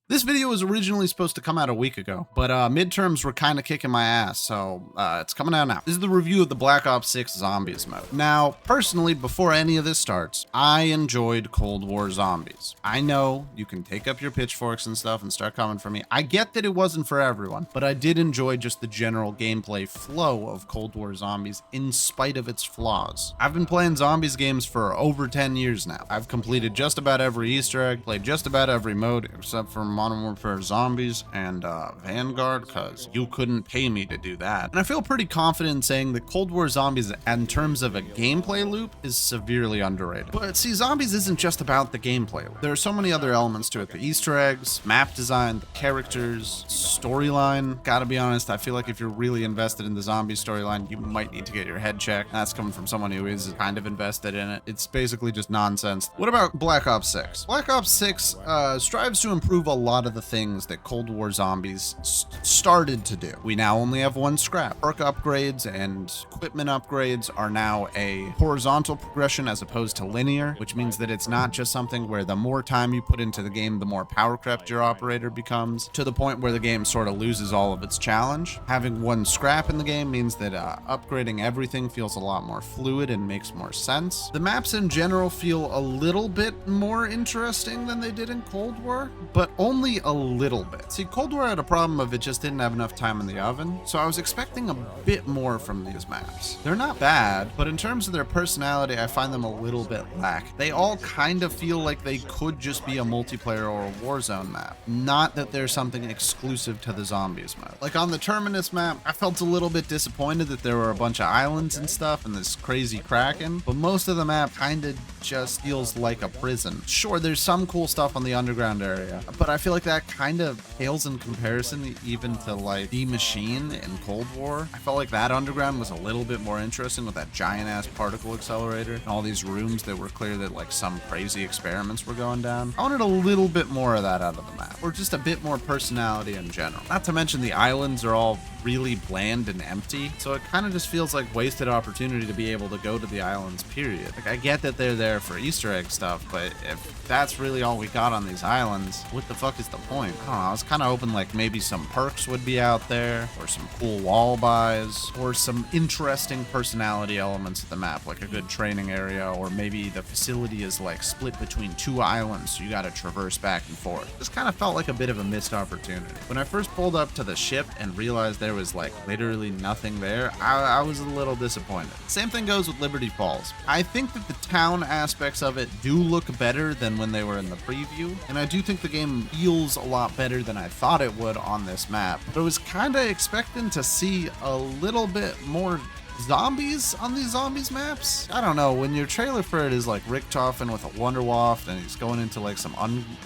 This video was originally supposed to come out a week ago, but midterms were kind of kicking my ass, so it's coming out now. This is the review of the Black Ops 6 Zombies mode. Now, personally, before any of this starts, I enjoyed Cold War Zombies. I know you can take up your pitchforks and stuff and start coming for me. I get that it wasn't for everyone, but I did enjoy just the general gameplay flow of Cold War Zombies in spite of its flaws. I've been playing zombies games for over 10 years now. I've completed just about every Easter egg, played just about every mode except for Modern Warfare Zombies and Vanguard, because you couldn't pay me to do that. And I feel pretty confident in saying that Cold War Zombies, in terms of a gameplay loop, is severely underrated. But see, Zombies isn't just about the gameplay loop. There are so many other elements to it. The Easter eggs, map design, the characters, storyline. Gotta be honest, I feel like if you're really invested in the Zombies storyline, you might need to get your head checked. That's coming from someone who is kind of invested in it. It's basically just nonsense. What about Black Ops 6? Black Ops 6 strives to improve a lot of the things that Cold War Zombies started to do. We now only have one scrap. Perk upgrades and equipment upgrades are now a horizontal progression as opposed to linear, which means that it's not just something where the more time you put into the game, the more power crept your operator becomes, to the point where the game sort of loses all of its challenge. Having one scrap in the game means that upgrading everything feels a lot more fluid and makes more sense. The maps in general feel a little bit more interesting than they did in Cold War, but only a little bit. See, Cold War had a problem of it just didn't have enough time in the oven, so I was expecting a bit more from these maps. They're not bad, but in terms of their personality, I find them a little bit lack. They all kind of feel like they could just be a multiplayer or a Warzone map, not that there's something exclusive to the Zombies mode. Like on the Terminus map, I felt a little bit disappointed that there were a bunch of islands and stuff and this crazy Kraken, but most of the map kind of just feels like a prison. Sure, there's some cool stuff on the underground area, but I feel like that kind of pales in comparison even to like the Machine in Cold War. I felt like that underground was a little bit more interesting with that giant ass particle accelerator and all these rooms that were clear that like some crazy experiments were going down. I wanted a little bit more of that out of the map, or just a bit more personality in general. Not to mention the islands are all really bland and empty, so it kind of just feels like wasted opportunity to be able to go to the islands, period. Like, I get that they're there for Easter egg stuff, but if that's really all we got on these islands, what the fuck is the point? I don't know, I was kind of hoping like maybe some perks would be out there, or some cool wall buys, or some interesting personality elements of the map, like a good training area, or maybe the facility is like split between two islands, so you gotta traverse back and forth. This kind of felt like a bit of a missed opportunity. When I first pulled up to the ship and realized there was like literally nothing there, I was a little disappointed. Same thing goes with Liberty Falls. I think that the town aspects of it do look better than when they were in the preview, and I do think the game feels a lot better than I thought it would on this map, but I was kind of expecting to see a little bit more zombies on these zombies maps. I don't know, when your trailer for it is like Richtofen with a Wonderwaft and he's going into like some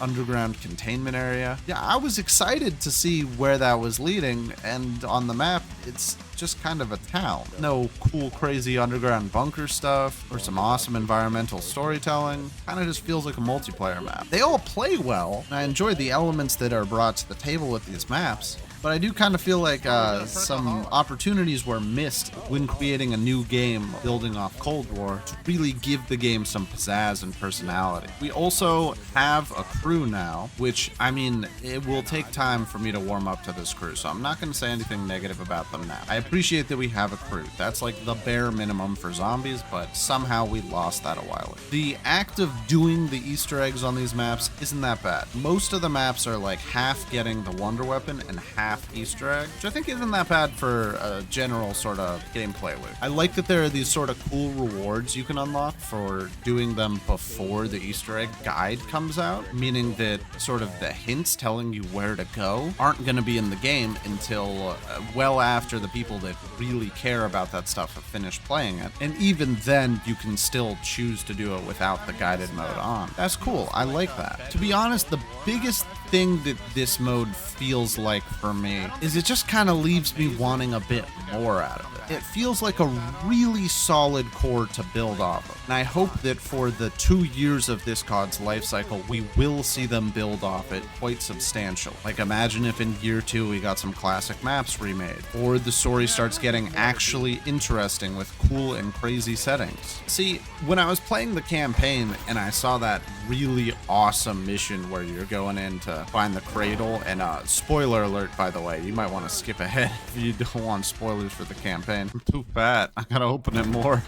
underground containment area, yeah, I was excited to see where that was leading, and on the map it's just kind of a town. No cool crazy underground bunker stuff or some awesome environmental storytelling. Kind of just feels like a multiplayer map. They all play well, and I enjoy the elements that are brought to the table with these maps, but I do kind of feel like some opportunities were missed when creating a new game building off Cold War to really give the game some pizzazz and personality. We also have a crew now, which, I mean, it will take time for me to warm up to this crew, so I'm not going to say anything negative about them now. I appreciate that we have a crew. That's like the bare minimum for zombies, but somehow we lost that a while ago. The act of doing the Easter eggs on these maps isn't that bad. Most of the maps are like half getting the wonder weapon and half Easter egg, which I think isn't that bad for a general sort of gameplay loop. I like that there are these sort of cool rewards you can unlock for doing them before the Easter egg guide comes out, meaning that sort of the hints telling you where to go aren't going to be in the game until well after the people that really care about that stuff have finished playing it, and even then you can still choose to do it without the guided mode on. That's cool. I like that. To be honest, the biggest thing that this mode feels like for me is it just kind of leaves me wanting a bit more out of it. it feels like a really solid core to build off of. And I hope that for the 2 years of this COD's life cycle, we will see them build off it quite substantial. Like, imagine if in year 2 we got some classic maps remade, or the story starts getting actually interesting with cool and crazy settings. See, when I was playing the campaign and I saw that really awesome mission where you're going in to find the cradle, and spoiler alert, by the way, you might want to skip ahead if you don't want spoilers for the campaign. I'm too fat. I gotta open it more.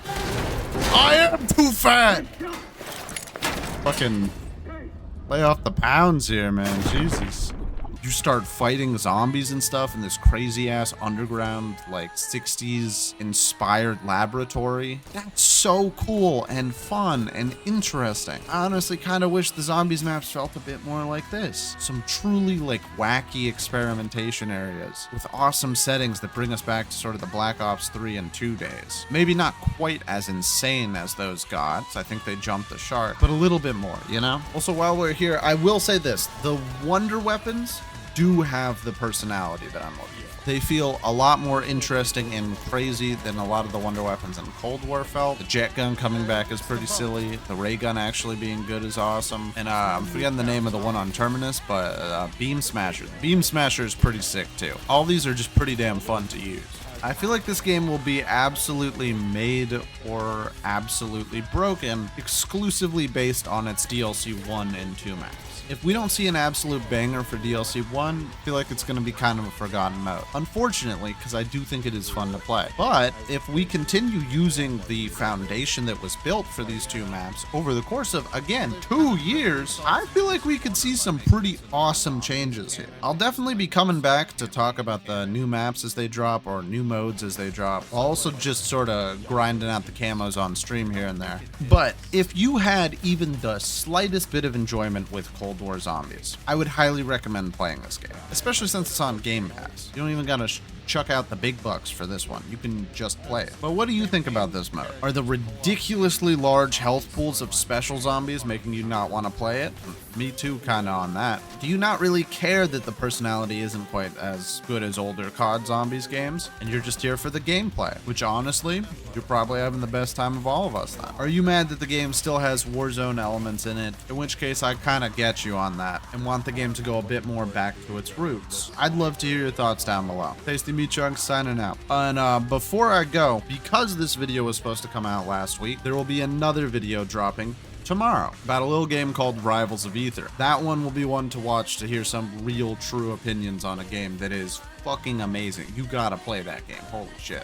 I am too fat! Fucking lay off the pounds here, man. Jesus. You start fighting zombies and stuff in this crazy ass underground, like 60s inspired laboratory. That's so cool and fun and interesting. I honestly kind of wish the zombies maps felt a bit more like this. Some truly like wacky experimentation areas with awesome settings that bring us back to sort of the Black Ops 3 and 2 days. Maybe not quite as insane as those gods. I think they jumped the shark, but a little bit more, you know? Also, while we're here, I will say this. The wonder weapons do have the personality that I'm looking for. They feel a lot more interesting and crazy than a lot of the wonder weapons in Cold War felt. The jet gun coming back is pretty silly. The ray gun actually being good is awesome. And I'm forgetting the name of the one on Terminus, but Beam Smasher. Beam Smasher is pretty sick too. All these are just pretty damn fun to use. I feel like this game will be absolutely made or absolutely broken exclusively based on its DLC 1 and 2 maps. If we don't see an absolute banger for DLC 1, I feel like it's going to be kind of a forgotten mode. Unfortunately, because I do think it is fun to play. But if we continue using the foundation that was built for these 2 maps over the course of, again, 2 years, I feel like we could see some pretty awesome changes here. I'll definitely be coming back to talk about the new maps as they drop, or new modes as they drop. I'll also just sort of grinding out the camos on stream here and there. But if you had even the slightest bit of enjoyment with Cold War Zombies, I would highly recommend playing this game, especially since it's on Game Pass. You don't even gotta chuck out the big bucks for this one. You can just play it. But what do you think about this mode? Are the ridiculously large health pools of special zombies making you not want to play it? Me too, kind of on that. Do you not really care that the personality isn't quite as good as older COD Zombies games, and you're just here for the gameplay? Which honestly, you're probably having the best time of all of us then. Are you mad that the game still has Warzone elements in it? In which case, I kind of get you on that, and want the game to go a bit more back to its roots. I'd love to hear your thoughts down below. TastyMeatChunks signing out. And before I go, because this video was supposed to come out last week, there will be another video dropping tomorrow about a little game called Rivals of Ether. That one will be one to watch to hear some real true opinions on a game that is fucking amazing. You gotta play that game. Holy shit.